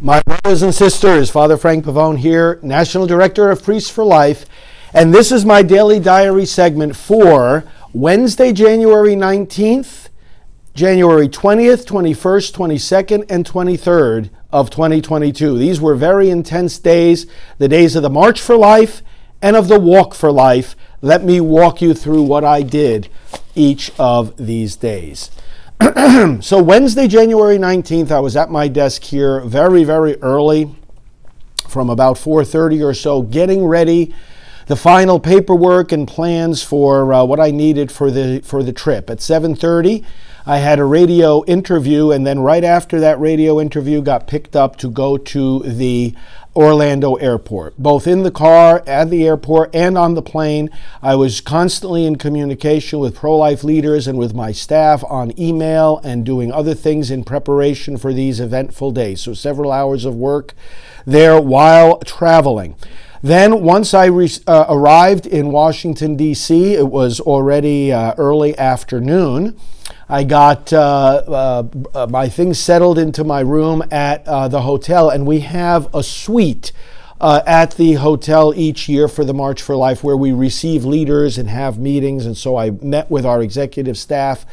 My brothers and sisters, Father Frank Pavone here, National Director of Priests for Life, and this is my daily diary segment for Wednesday, January 19th, January 20th, 21st, 22nd, and 23rd of 2022. These were very intense days, the days of the March for Life and of the Walk for Life. Let me walk you through what I did each of these days. So Wednesday, January 19th, I was at my desk here very, very early, from about 4:30 or so, getting ready the final paperwork and plans for what I needed for the trip. At 7:30, I had a radio interview, and then right after that radio interview, got picked up to go to the Orlando airport. Both in the car at the airport and on the plane, I was constantly in communication with pro-life leaders and with my staff on email and doing other things in preparation for these eventful days. So several hours of work there while traveling. Then once I arrived in Washington, D.C., it was already early afternoon. I got my things settled into my room at the hotel, and we have a suite at the hotel each year for the March for Life where we receive leaders and have meetings. And so I met with our executive staff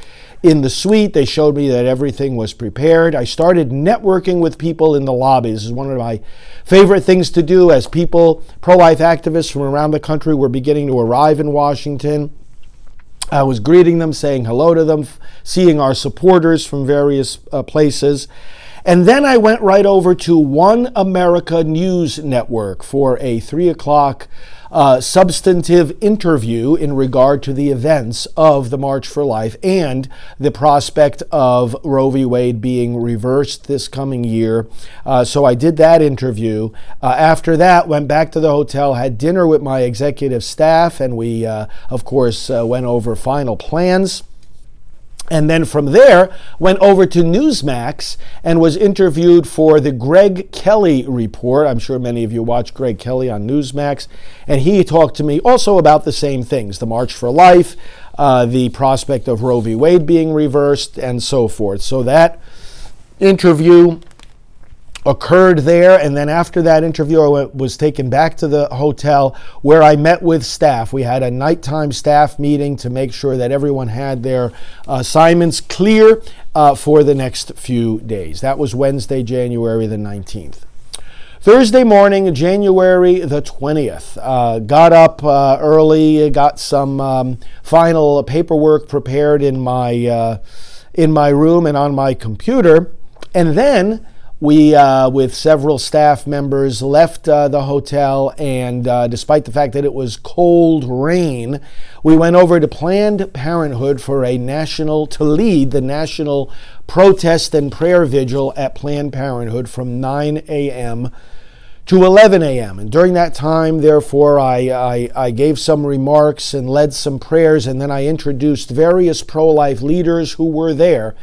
in the suite. They showed me that everything was prepared. I started networking with people in the lobby. This is one of my favorite things to do as people, pro-life activists from around the country, were beginning to arrive in Washington. I was greeting them, saying hello to them, seeing our supporters from various places. And then I went right over to One America News Network for a 3 o'clock substantive interview in regard to the events of the March for Life and the prospect of Roe v. Wade being reversed this coming year. So I did that interview. After that, went back to the hotel, had dinner with my executive staff, and we, of course, went over final plans. And then from there, went over to Newsmax and was interviewed for the Greg Kelly report. I'm sure many of you watch Greg Kelly on Newsmax. And he talked to me also about the same things, the March for Life, the prospect of Roe v. Wade being reversed, and so forth. So that interview occurred there, and then after that interview, I was taken back to the hotel where I met with staff. We had a nighttime staff meeting to make sure that everyone had their assignments clear for the next few days. That was Wednesday, January the 19th. Thursday morning, January the 20th, got up early, got some final paperwork prepared in my room and on my computer, and then we, with several staff members, left the hotel, and despite the fact that it was cold rain, we went over to Planned Parenthood for to lead the national protest and prayer vigil at Planned Parenthood from 9 a.m. to 11 a.m. And during that time, therefore, I gave some remarks and led some prayers, and then I introduced various pro-life leaders who were there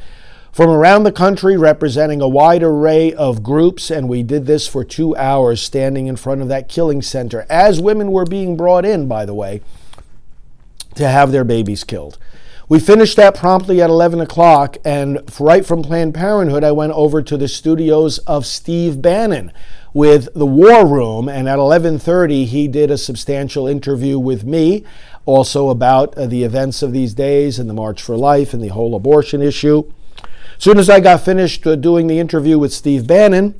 from around the country, representing a wide array of groups, and we did this for 2 hours, standing in front of that killing center, as women were being brought in, by the way, to have their babies killed. We finished that promptly at 11 o'clock, and right from Planned Parenthood, I went over to the studios of Steve Bannon with the War Room, and at 11:30, he did a substantial interview with me, also about the events of these days and the March for Life and the whole abortion issue. As soon as I got finished doing the interview with Steve Bannon,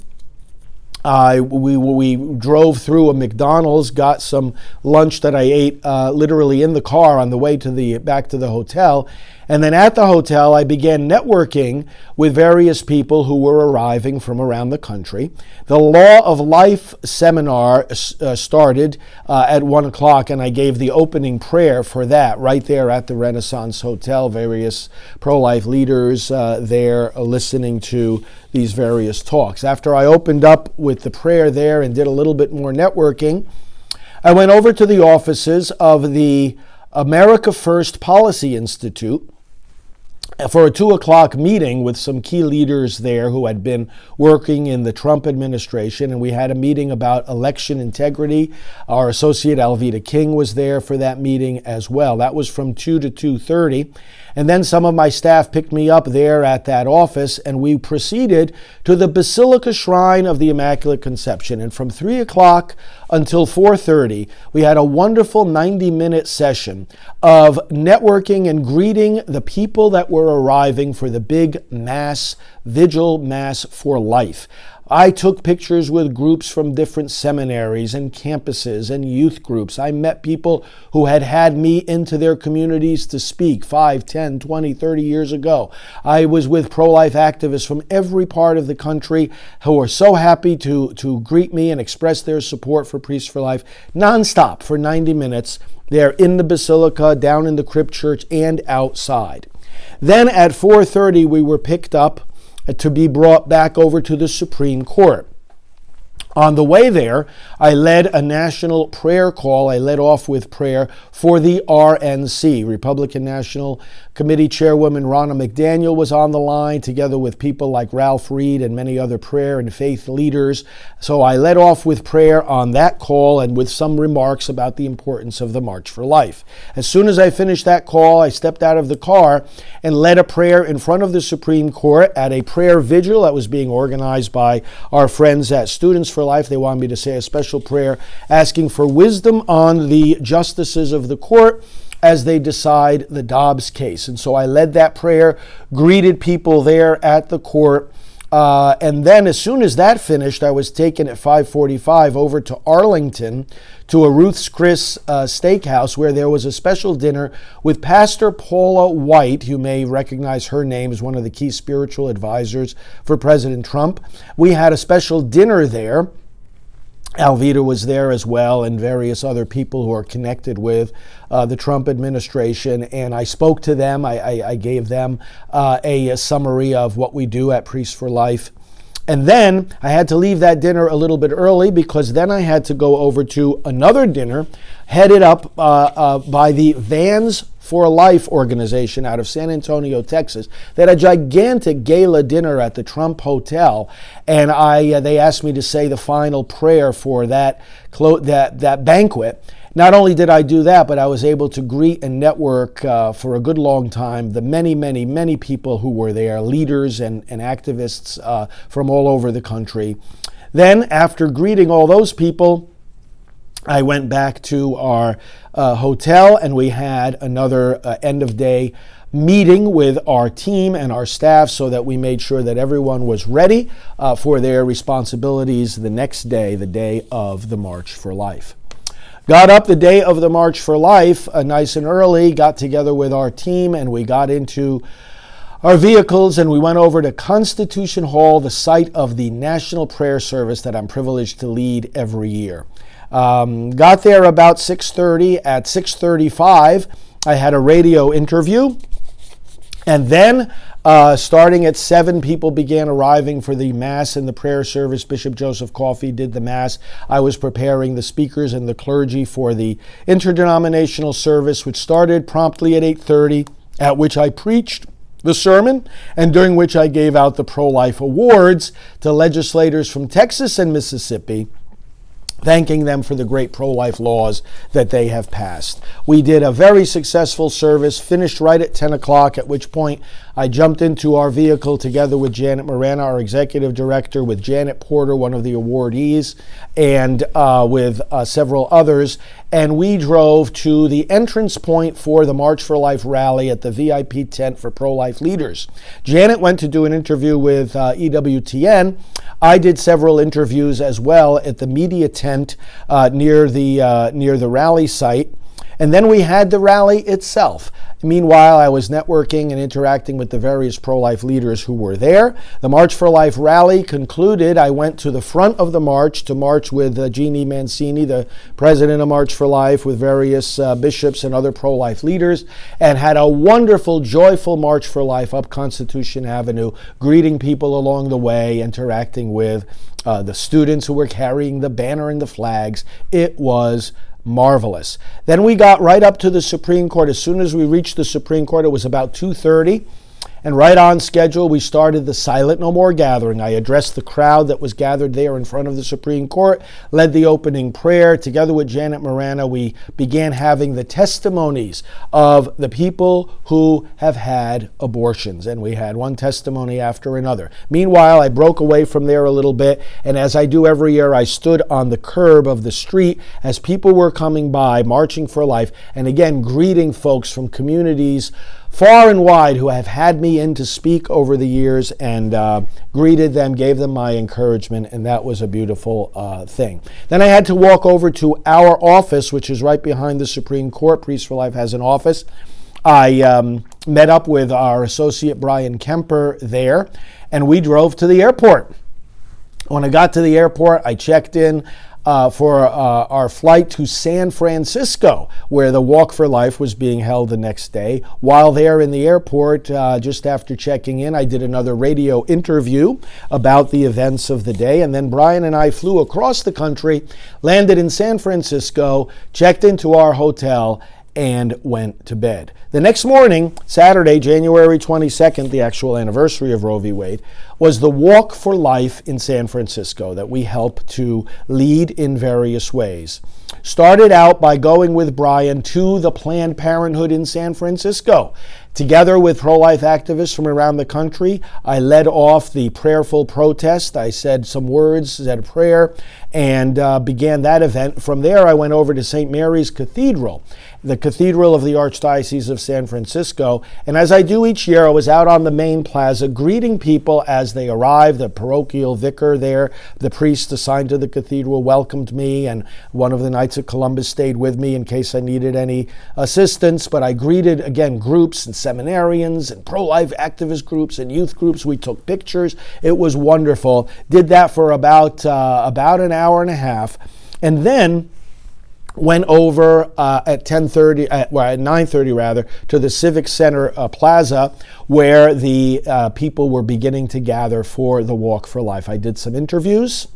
we drove through a McDonald's, got some lunch that I ate literally in the car on the way back to the hotel. And then at the hotel, I began networking with various people who were arriving from around the country. The Law of Life seminar started at 1 o'clock, and I gave the opening prayer for that right there at the Renaissance Hotel. Various pro-life leaders there listening to these various talks. After I opened up with the prayer there and did a little bit more networking, I went over to the offices of the America First Policy Institute, for a 2:00 meeting with some key leaders there who had been working in the Trump administration, and we had a meeting about election integrity. Our associate Alveda King was there for that meeting as well. That was from 2 to 2:30. And then some of my staff picked me up there at that office, and we proceeded to the Basilica Shrine of the Immaculate Conception. And from 3 o'clock until 4:30, we had a wonderful 90-minute session of networking and greeting the people that were arriving for the big mass, vigil mass for life. I took pictures with groups from different seminaries and campuses and youth groups. I met people who had had me into their communities to speak 5, 10, 20, 30 years ago. I was with pro-life activists from every part of the country who were so happy to greet me and express their support for Priests for Life nonstop for 90 minutes there in the Basilica, down in the Crypt Church, and outside. Then at 4:30, we were picked up to be brought back over to the Supreme Court. On the way there, I led a national prayer call. I led off with prayer for the RNC. Republican National Committee Chairwoman Ronna McDaniel was on the line, together with people like Ralph Reed and many other prayer and faith leaders. So I led off with prayer on that call and with some remarks about the importance of the March for Life. As soon as I finished that call, I stepped out of the car and led a prayer in front of the Supreme Court at a prayer vigil that was being organized by our friends at Students for Life. They wanted me to say a special prayer asking for wisdom on the justices of the court as they decide the Dobbs case. And so I led that prayer, greeted people there at the court, and then as soon as that finished, I was taken at 5:45 over to Arlington to a Ruth's Chris steakhouse where there was a special dinner with Pastor Paula White. You may recognize her name as one of the key spiritual advisors for President Trump. We had a special dinner there. Alveda was there as well, and various other people who are connected with the Trump administration, and I spoke to them. I gave them a summary of what we do at Priests for Life. And then I had to leave that dinner a little bit early because then I had to go over to another dinner headed up by the Vans for Life organization out of San Antonio, Texas. They had a gigantic gala dinner at the Trump Hotel, and they asked me to say the final prayer for that banquet. Not only did I do that, but I was able to greet and network for a good long time the many, many, many people who were there, leaders and activists from all over the country. Then, after greeting all those people, I went back to our hotel, and we had another end-of-day meeting with our team and our staff so that we made sure that everyone was ready for their responsibilities the next day, the day of the March for Life. Got up the day of the March for Life nice and early, got together with our team, and we got into our vehicles and we went over to Constitution Hall, the site of the National Prayer Service that I'm privileged to lead every year. Got there about 6:30. At 6:35, I had a radio interview. And then, starting at 7, people began arriving for the Mass and the prayer service. Bishop Joseph Coffey did the Mass. I was preparing the speakers and the clergy for the interdenominational service, which started promptly at 8:30, at which I preached the sermon, and during which I gave out the pro-life awards to legislators from Texas and Mississippi, thanking them for the great pro-life laws that they have passed. We did a very successful service, finished right at 10 o'clock, at which point I jumped into our vehicle together with Janet Morana, our executive director, with Janet Porter, one of the awardees, and with several others, and we drove to the entrance point for the March for Life rally at the VIP tent for pro-life leaders. Janet went to do an interview with EWTN. I did several interviews as well at the media tent near the rally site. And then we had the rally itself. Meanwhile, I was networking and interacting with the various pro-life leaders who were there. The March for Life rally concluded. I went to the front of the march to march with Jeannie Mancini, the president of March for Life, with various bishops and other pro-life leaders, and had a wonderful, joyful March for Life up Constitution Avenue, greeting people along the way, interacting with the students who were carrying the banner and the flags. It was marvelous. Then we got right up to the Supreme Court. As soon as we reached the Supreme Court, it was about 2:30, And right on schedule, we started the Silent No More gathering. I addressed the crowd that was gathered there in front of the Supreme Court, led the opening prayer. Together with Janet Morana, we began having the testimonies of the people who have had abortions. And we had one testimony after another. Meanwhile, I broke away from there a little bit, and as I do every year, I stood on the curb of the street as people were coming by, marching for life, and again, greeting folks from communities far and wide who have had me in to speak over the years, and greeted them, gave them my encouragement, and that was a beautiful thing. Then I had to walk over to our office, which is right behind the Supreme Court. Priests for Life has an office. I met up with our associate Brian Kemper there, and we drove to the airport. When I got to the airport, I checked in for our flight to San Francisco, where the Walk for Life was being held the next day. While there in the airport, just after checking in, I did another radio interview about the events of the day. And then Brian and I flew across the country, landed in San Francisco, checked into our hotel, and went to bed. The next morning, Saturday, January 22nd, the actual anniversary of Roe v. Wade, was the Walk for Life in San Francisco that we helped to lead in various ways. Started out by going with Brian to the Planned Parenthood in San Francisco. Together with pro-life activists from around the country, I led off the prayerful protest. I said some words, said a prayer, and began that event. From there, I went over to St. Mary's Cathedral, the Cathedral of the Archdiocese of San Francisco. And as I do each year, I was out on the main plaza greeting people as they arrived. The parochial vicar there, the priest assigned to the cathedral, welcomed me, and one of the Knights of Columbus stayed with me in case I needed any assistance. But I greeted, again, groups and seminarians and pro-life activist groups and youth groups. We took pictures. It was wonderful. Did that for about an hour and a half. And then went over at 9:30 rather, to the Civic Center Plaza, where the people were beginning to gather for the Walk for Life. I did some interviews,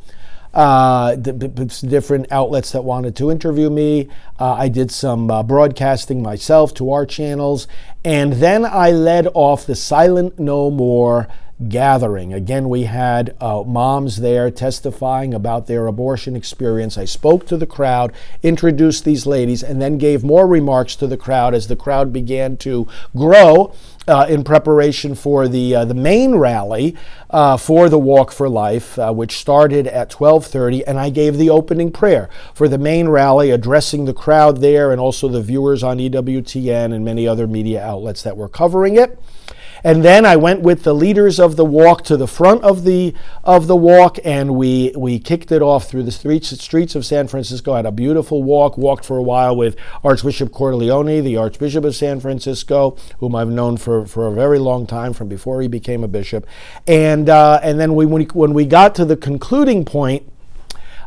different outlets that wanted to interview me. I did some broadcasting myself to our channels, and then I led off the Silent No More gathering. Again, we had moms there testifying about their abortion experience. I spoke to the crowd, introduced these ladies, and then gave more remarks to the crowd as the crowd began to grow in preparation for the main rally for the Walk for Life, which started at 12:30, and I gave the opening prayer for the main rally, addressing the crowd there and also the viewers on EWTN and many other media outlets that were covering it. And then I went with the leaders of the walk to the front of the walk, and we kicked it off through the streets of San Francisco. I had a beautiful walked for a while with Archbishop Cordileone, the Archbishop of San Francisco, whom I've known for a very long time, from before he became a bishop. And then when we got to the concluding point,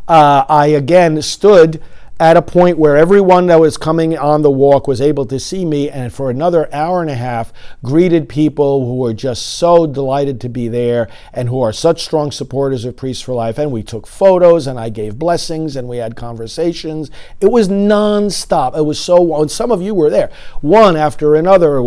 I again stood at a point where everyone that was coming on the walk was able to see me, and for another hour and a half greeted people who were just so delighted to be there and who are such strong supporters of Priests for Life. And we took photos, and I gave blessings, and we had conversations. It was nonstop. It was so, and some of you were there, one after another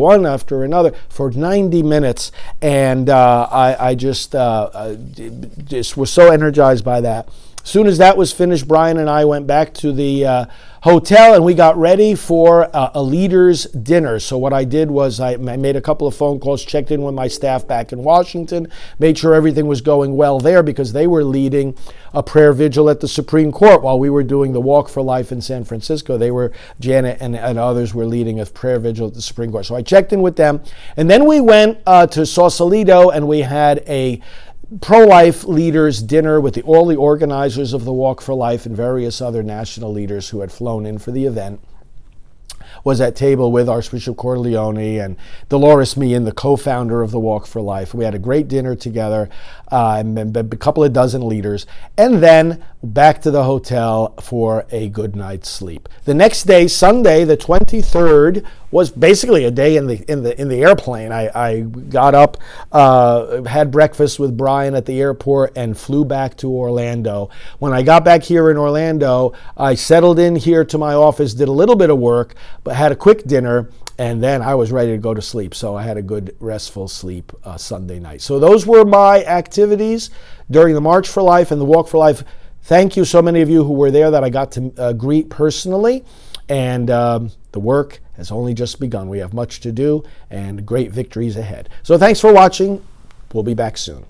for 90 minutes, and I just was so energized by that. As soon as that was finished, Brian and I went back to the hotel, and we got ready for a leaders' dinner. So what I did was I made a couple of phone calls, checked in with my staff back in Washington, made sure everything was going well there, because they were leading a prayer vigil at the Supreme Court while we were doing the Walk for Life in San Francisco. Janet and others were leading a prayer vigil at the Supreme Court. So I checked in with them, and then we went to Sausalito, and we had a pro-life leaders dinner with all the organizers of the Walk for Life and various other national leaders who had flown in for the event. Was at table with Archbishop Cordileone and Dolores Meehan, the co-founder of the Walk for Life. We had a great dinner together, and a couple of dozen leaders, and then back to the hotel for a good night's sleep. The next day, Sunday, the 23rd, was basically a day in the airplane. I got up, had breakfast with Brian at the airport, and flew back to Orlando. When I got back here in Orlando, I settled in here to my office, did a little bit of work, but had a quick dinner, And then I was ready to go to sleep, so I had a good restful sleep Sunday night. So those were my activities during the March for Life and the Walk for Life. Thank you, so many of you who were there that I got to greet personally. And the work has only just begun. We have much to do and great victories ahead. So thanks for watching. We'll be back soon.